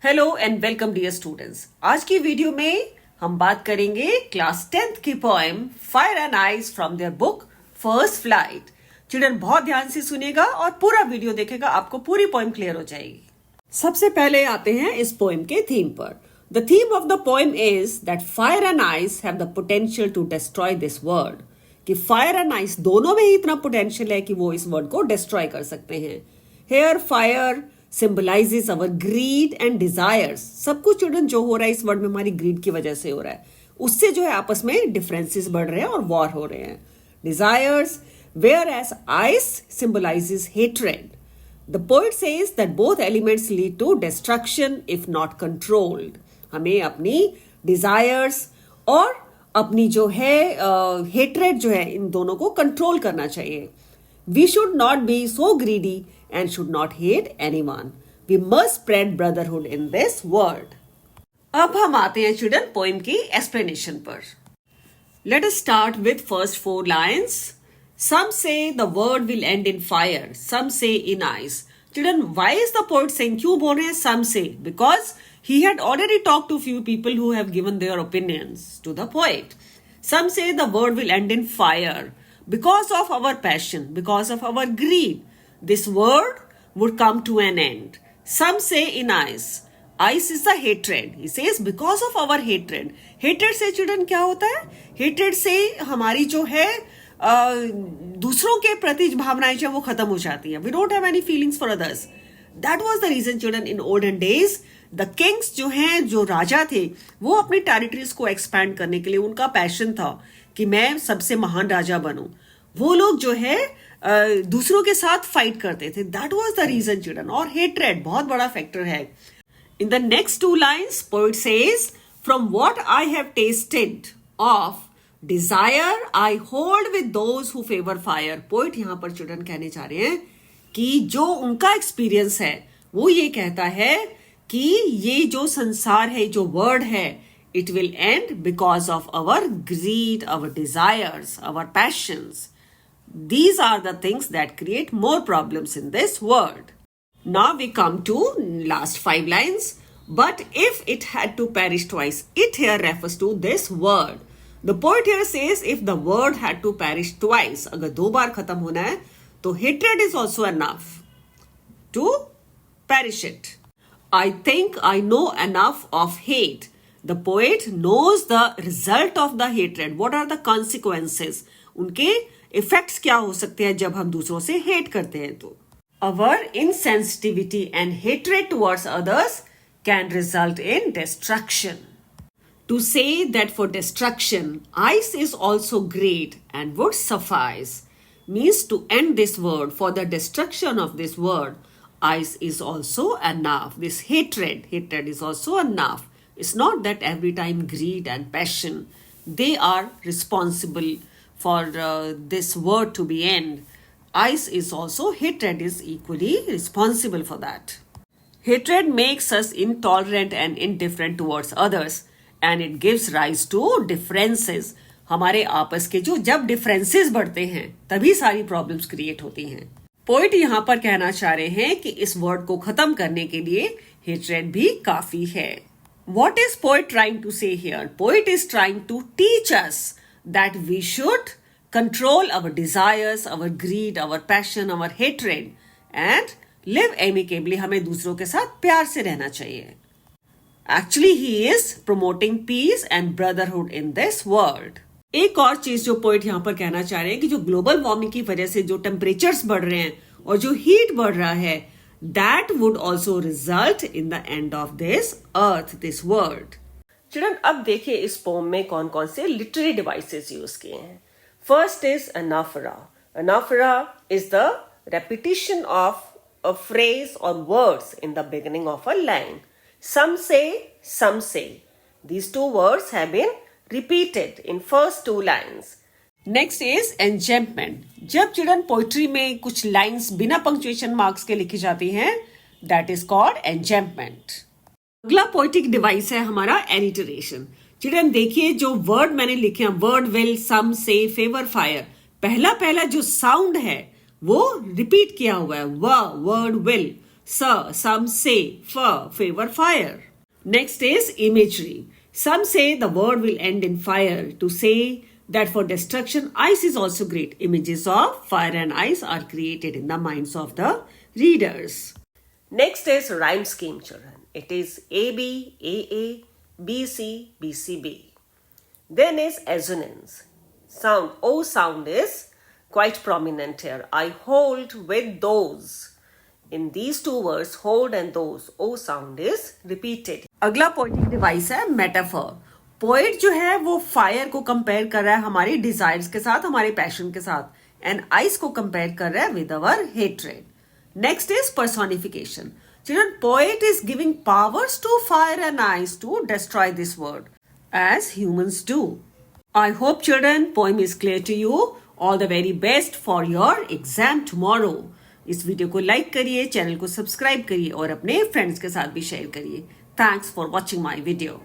Hello and welcome dear students. आज की video में हम बात करेंगे क्लास 10th की poem fire and eyes from their book first flight. Children बहुत ध्यान से सुनेगा और पूरा वीडियो देखेगा, आपको पूरी पोएम क्लियर हो जाएगी। सबसे पहले आते हैं इस पोएम के थीम पर। The theme of the poem is that fire and ice have the potential to destroy this world. कि फायर एंड आइस दोनों में ही इतना पोटेंशियल है कि वो इस वर्ल्ड को डिस्ट्रॉय कर सकते हैं। Here fire symbolizes our greed and desires। सब कुछ चिल्ड्रन जो हो रहा है इस वर्ल्ड में हमारी ग्रीड की वजह से हो रहा है, उससे जो है आपस में डिफरेंसेस बढ़ रहे हैं और वॉर हो रहे हैं। Desires whereas ice symbolizes hatred। The poet says that both elements lead to destruction if not controlled। हमें अपनी डिजायर्स और अपनी जो है हेट्रेड जो है इन दोनों को कंट्रोल करना चाहिए। We should not be so greedy and should not hate anyone। We must spread brotherhood in this world। अब हम आते हैं चिल्ड्रन पोएम की एक्सप्लेनेशन पर। Let us start with first 4 lines। Some say the world will end in fire, some say in ice। Children, why is the poet saying, क्यों बोल रहे हैं some say? Because he had already talked to few people who have given their opinions to the poet। Some say the world will end in fire because of our passion, because of our greed, this world would come to an end। Some say in ice, ice is the hatred। He says because of our hatred। hatred से children क्या होता है? hatred से हमारी जो है दूसरों के प्रति भावनाएं जो वो खत्म हो जाती है। We don't have any feelings for others। That was the reason children in olden days the kings जो हैं, जो राजा थे, वो अपनी टेरिटरीज को एक्सपैंड करने के लिए उनका पैशन था कि मैं सबसे महान राजा बनूं। वो लोग जो है दूसरों के साथ फाइट करते थे। That was the reason children. और हेट्रेड बहुत बड़ा फैक्टर है। In the next 2 lines poet says, from what I have tasted of desire I hold with those who favour fire. Poet यहां पर चिल्ड्रन कहने चाह रहे हैं कि जो उनका एक्सपीरियंस है वो ये कहता है कि ये जो संसार है, जो वर्ल्ड है, it will end because of our greed, our desires, our passions। These are the things that create more problems in this world। Now we come to last 5 lines। But if it had to perish twice, it here refers to this world। The poet here says if the world had to perish twice, अगर 2 बार खत्म होना है तो hatred is also enough to perish it। I think I know enough of hate। The poet knows the result of the hatred। What are the consequences? उनके effects क्या हो सकते हैं जब हम दूसरों से hate करते हैं तो। Our insensitivity and hatred towards others can result in destruction। To say that for destruction ice is also great and would suffice means to end this world, for the destruction of this world ice is also enough। This hatred is also enough। It's not that every time greed and passion they are responsible for this world to be end। Ice is also, hatred is equally responsible for that। Hatred makes us intolerant and indifferent towards others and it gives rise to differences। हमारे आपस के जो जब differences बढ़ते हैं तभी सारी problems create होती हैं। पोएट यहाँ पर कहना चाह रहे हैं कि इस वर्ड को खत्म करने के लिए हेट्रेड भी काफी है। What is poet trying to say here? Poet is trying to teach us that we should control our desires, our greed, our passion, our hatred and live amicably। हमें दूसरों के साथ प्यार से रहना चाहिए। Actually, he is promoting peace and brotherhood in this world। एक और चीज जो पोएट यहाँ पर कहना चाह रहे हैं कि जो ग्लोबल वार्मिंग की वजह से जो टेम्परेचर्स बढ़ रहे हैं और जो हीट बढ़ रहा है, that would also result in the end of this earth, this world। Children, अब देखिए इस पोम में कौन कौन से लिटरेरी डिवाइसेस यूज किए हैं। First is anaphora. Anaphora is the repetition of a phrase और words in the beginning of a line. some say। These 2 words have been repeated in first 2 lines। Next is enjambment. जब children poetry में कुछ lines बिना punctuation marks के लिखी जाती हैं, that is called एन्जेम्पमेंट। अगला पोइटिक डिवाइस है हमारा एलिटरेशन। चिल्ड्रन देखिए जो वर्ड मैंने लिखे हैं, वर्ड विल, सम से, फेवर फायर, पहला जो साउंड है वो रिपीट किया हुआ है, word will. some say, favor fire. Next is imagery. Some say the word will end in fire to say that for destruction, ice is also great. Images of fire and ice are created in the minds of the readers. Next is rhyme scheme, children. It is AB, AA, BC, BCB. Then is assonance. Sound, O sound is quite prominent here. I hold with those. In these two words, hold and those, O sound is repeated. अगला poetic device है metaphor. Poet जो है वो fire को compare कर रहा है हमारी डिजायर्स के साथ, हमारे पैशन के साथ, एंड आइस को कंपेयर कर रहा है with our hatred. Next is personification. Children, poet is giving powers to fire and ice to destroy this world as humans do. I hope children poem is clear to you. All the very best for your exam tomorrow. इस video को like करिए, channel को subscribe करिए और अपने friends के साथ भी शेयर करिए. Thanks for watching my video.